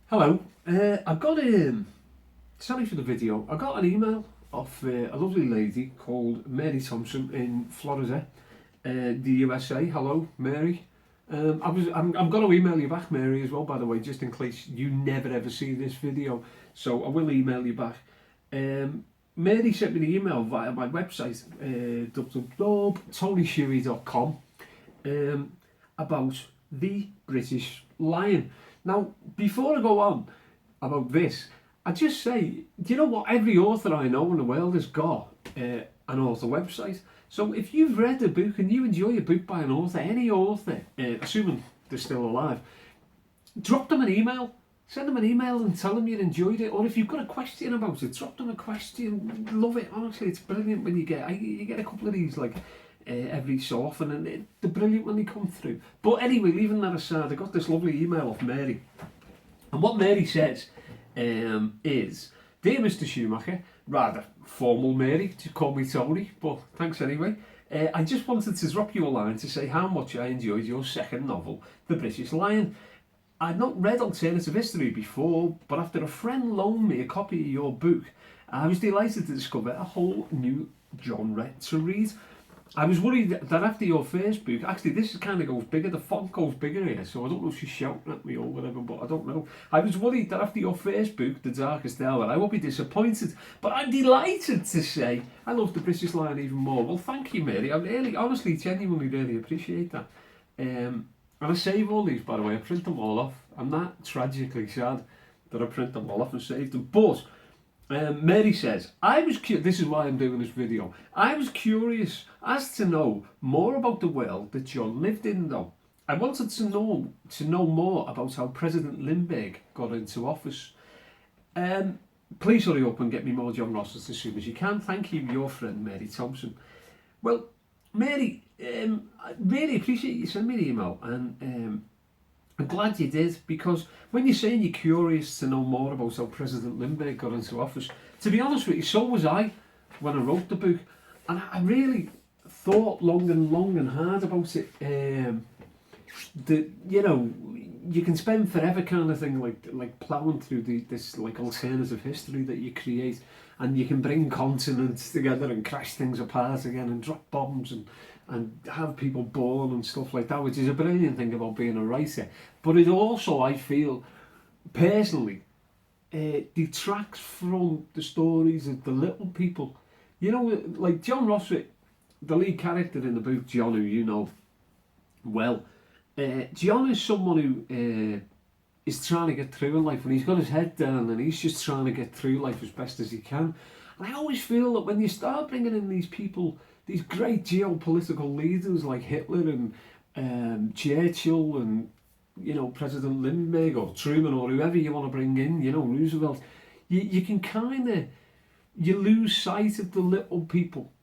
Hello, I got sorry for the video. I got an email off a lovely lady called Mary Thompson in Florida, the USA. Hello, Mary. I'm going to email you back, Mary, as well. By the way, just in case you never ever see this video, so I will email you back. Mary sent me the email via my website, www.tonyshuey.com, about the British Lion. Now, before I go on about this, I just say, do you know what? Every author I know in the world has got an author website. So if you've read a book and you enjoy a book by an author, any author, assuming they're still alive, drop them an email. Send them an email and tell them you enjoyed it. Or if you've got a question about it, drop them a question. Love it. Honestly, it's brilliant when you get a couple of these every so often, and they're brilliant when they come through. But anyway, leaving that aside, I got this lovely email off Mary, and what Mary says is, "Dear Mr. Schumacher," rather formal Mary, just call me Tony, but thanks anyway. I just wanted to drop you a line to say how much I enjoyed your second novel, The British Lion. I'd not read alternative history before, but after a friend loaned me a copy of your book, I was delighted to discover a whole new genre to read. I was worried that after your first book, actually this kind of goes bigger, the font goes bigger here, so I don't know if she's shouting at me or whatever, but I don't know. I was worried that after your first book, The Darkest Hour, I would be disappointed, but I'm delighted to say I love The British Lion even more. Well, thank you, Mary. I really, honestly, genuinely really appreciate that. And I save all these, by the way, I print them all off. I'm that tragically sad that I print them all off and save them, but Mary says, this is why I'm doing this video. I was curious as to know more about the world that John lived in, though. I wanted to know more about how President Lindbergh got into office. Please hurry up and get me more John Rosses as soon as you can. Thank you, your friend Mary Thompson. Well, Mary, I really appreciate you sending me the email, and I'm glad you did, because when you're saying you're curious to know more about how President Lindbergh got into office, to be honest with you, so was I when I wrote the book, and I really thought long and hard about it. That, you know, you can spend forever kind of thing like ploughing through this like alternative history that you create, and you can bring continents together and crash things apart again and drop bombs and have people born and stuff like that, which is a brilliant thing about being a writer. But it also, I feel, personally, detracts from the stories of the little people. You know, like John Roswick, the lead character in the book, John, who you know well. John is someone who is trying to get through in life, and he's got his head down, and he's just trying to get through life as best as he can. And I always feel that when you start bringing in these people, these great geopolitical leaders like Hitler and Churchill and, you know, President Lindbergh or Truman or whoever you want to bring in, you know, Roosevelt, you can kind of, you lose sight of the little people.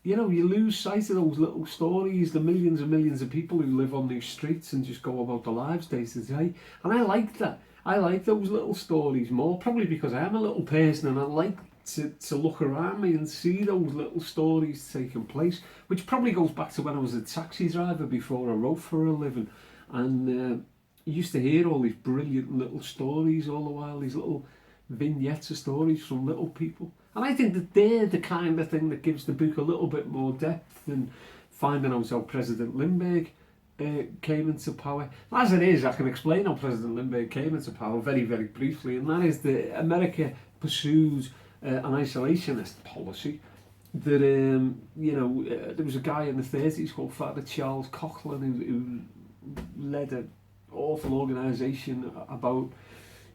You know, you lose sight of those little stories, the millions and millions of people who live on these streets and just go about their lives day to day. And I like that. I like those little stories more, probably because I am a little person and I like to look around me and see those little stories taking place, which probably goes back to when I was a taxi driver before I wrote for a living, and you used to hear all these brilliant little stories all the while, these little vignettes of stories from little people, and I think that they're the kind of thing that gives the book a little bit more depth than finding out how President Lindbergh came into power. As it is, I can explain how President Lindbergh came into power very, very briefly, and that is that America pursued an isolationist policy that, there was a guy in the 30s called Father Charles Coughlin who led an awful organisation about,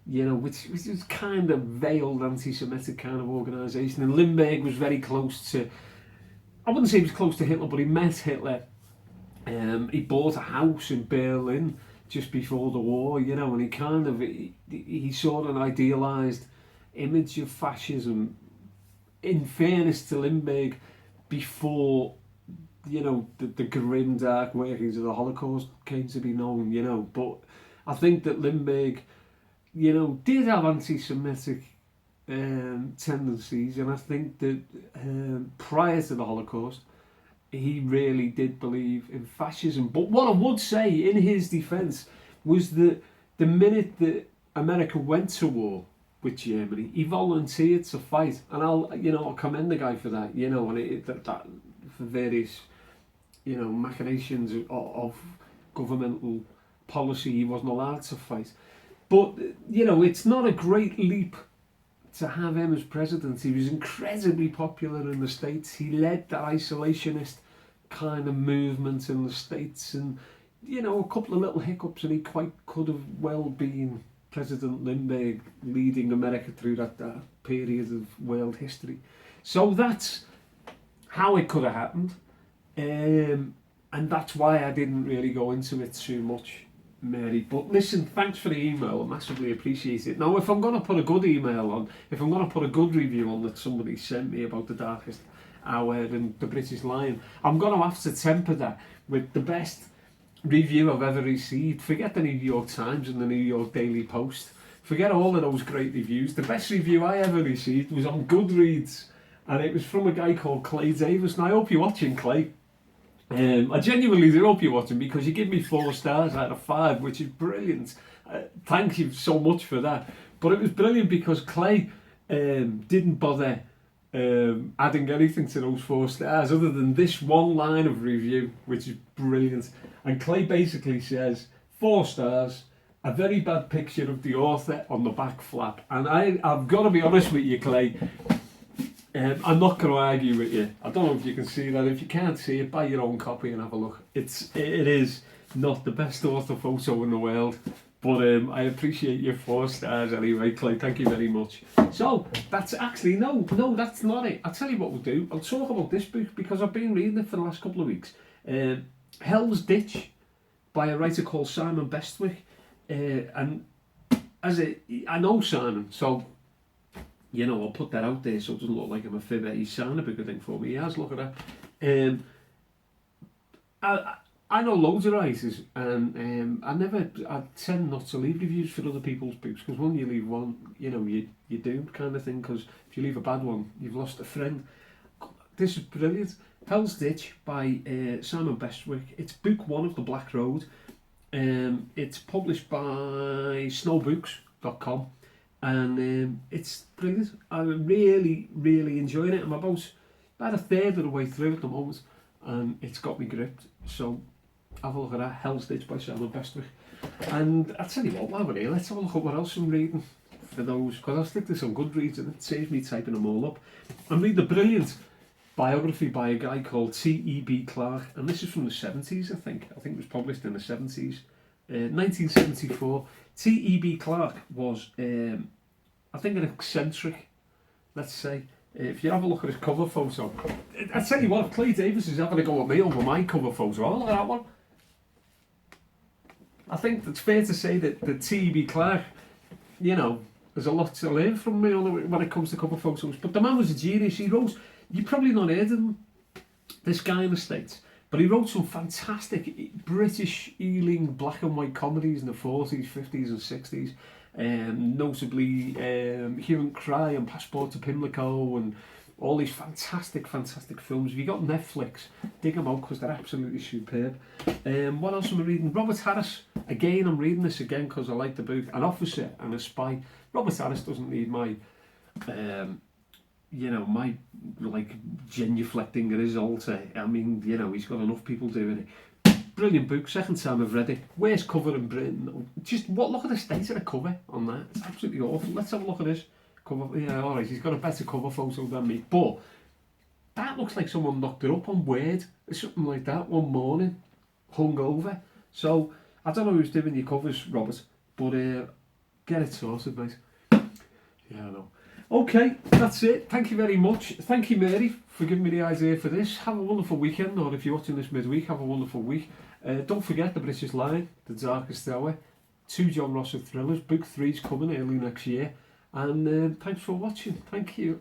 which was kind of veiled anti-Semitic kind of organisation. And Lindbergh was very close to, I wouldn't say he was close to Hitler, but he met Hitler. He bought a house in Berlin just before the war, and he sort of idealised image of fascism, in fairness to Lindbergh, before the grim dark workings of the Holocaust came to be known, but I think that Lindbergh did have anti-Semitic tendencies, and I think that prior to the Holocaust he really did believe in fascism. But what I would say in his defence was that the minute that America went to war with Germany, he volunteered to fight, and I'll commend the guy for that, and that for various, machinations of governmental policy, he wasn't allowed to fight. But, it's not a great leap to have him as president. He was incredibly popular in the States. He led the isolationist kind of movement in the States, and, a couple of little hiccups, and he quite could have well been President Lindbergh leading America through that period of world history. So that's how it could have happened. And that's why I didn't really go into it too much, Mary. But listen, thanks for the email, I massively appreciate it. Now, if I'm going to put a good email on, if I'm going to put a good review on that somebody sent me about The Darkest Hour and The British Lion, I'm going to have to temper that with the best review I've ever received. Forget the New York Times and the New York Daily Post. Forget all of those great reviews. The best review I ever received was on Goodreads, and it was from a guy called Clay Davis. And I hope you're watching, Clay. I genuinely do hope you're watching, because you give me 4 stars out of 5, which is brilliant. Thank you so much for that. But it was brilliant because Clay didn't bother adding anything to those 4 stars other than this one line of review, which is brilliant. And Clay basically says, 4 stars, a very bad picture of the author on the back flap. And I've got to be honest with you, Clay, I'm not going to argue with you. I don't know if you can see that. If you can't see it, buy your own copy and have a look. It is not the best author photo in the world, but I appreciate your 4 stars anyway, Clay. Thank you very much. So that's actually no, that's not it. I'll tell you what we'll do. I'll talk about this book because I've been reading it for the last couple of weeks. Hell's Ditch by a writer called Simon Bestwick, and I know Simon, so I'll put that out there so it doesn't look like I'm a fibber. He's signed a bigger thing for me. He has, look at that. I know loads of writers, and I tend not to leave reviews for other people's books, because when you leave one, you do kind of thing, because if you leave a bad one, you've lost a friend. This is brilliant. Hell's Ditch by Simon Bestwick. It's book 1 of The Black Road. It's published by snowbooks.com, and it's brilliant. I'm really enjoying it. I'm about a third of the way through at the moment, and it's got me gripped. So have a look at that, Hell's Ditch by Simon Bestwick. And I'll tell you what, while we're here, let's have a look at what else I'm reading for those, because I'll stick this on Goodreads and it saves me typing them all up. I'm reading a brilliant biography by a guy called T.E.B. Clarke, and this is from the 70s, I think it was published in the 70s, 1974. T.E.B. Clarke was, I think, an eccentric, let's say. If you have a look at his cover photo, I tell you what, if Clay Davis is having a go at me over my cover photo, I'll look at that one. I think it's fair to say that T.E.B. Clarke, there's a lot to learn from me when it comes to cover photos. But the man was a genius. He wrote, you've probably not heard of him, this guy in the States, but he wrote some fantastic British Ealing black and white comedies in the 40s, 50s and 60s. Notably Hue and Cry and Passport to Pimlico and all these fantastic films. If you got Netflix, dig them out because they're absolutely superb. What else am I reading? Robert Harris, again, I'm reading this again because I like the book. An Officer and a Spy. Robert Harris doesn't need my my genuflecting at his altar. I mean, he's got enough people doing it. Brilliant book, second time I've read it. Worst cover in Britain. Look at the state of the cover on that. It's absolutely awful. Let's have a look at this cover. Yeah, alright, he's got a better cover photo than me. But that looks like someone knocked it up on Word or something like that one morning, hungover. So, I don't know who's doing your covers, Robert, but get it sorted, mate. Yeah, I know. Okay, that's it. Thank you very much. Thank you, Mary, for giving me the idea for this. Have a wonderful weekend, or if you're watching this midweek, have a wonderful week. Don't forget The British Lion, The Darkest Hour, 2 John Rossiter thrillers. Book 3's coming early next year. And thanks for watching. Thank you.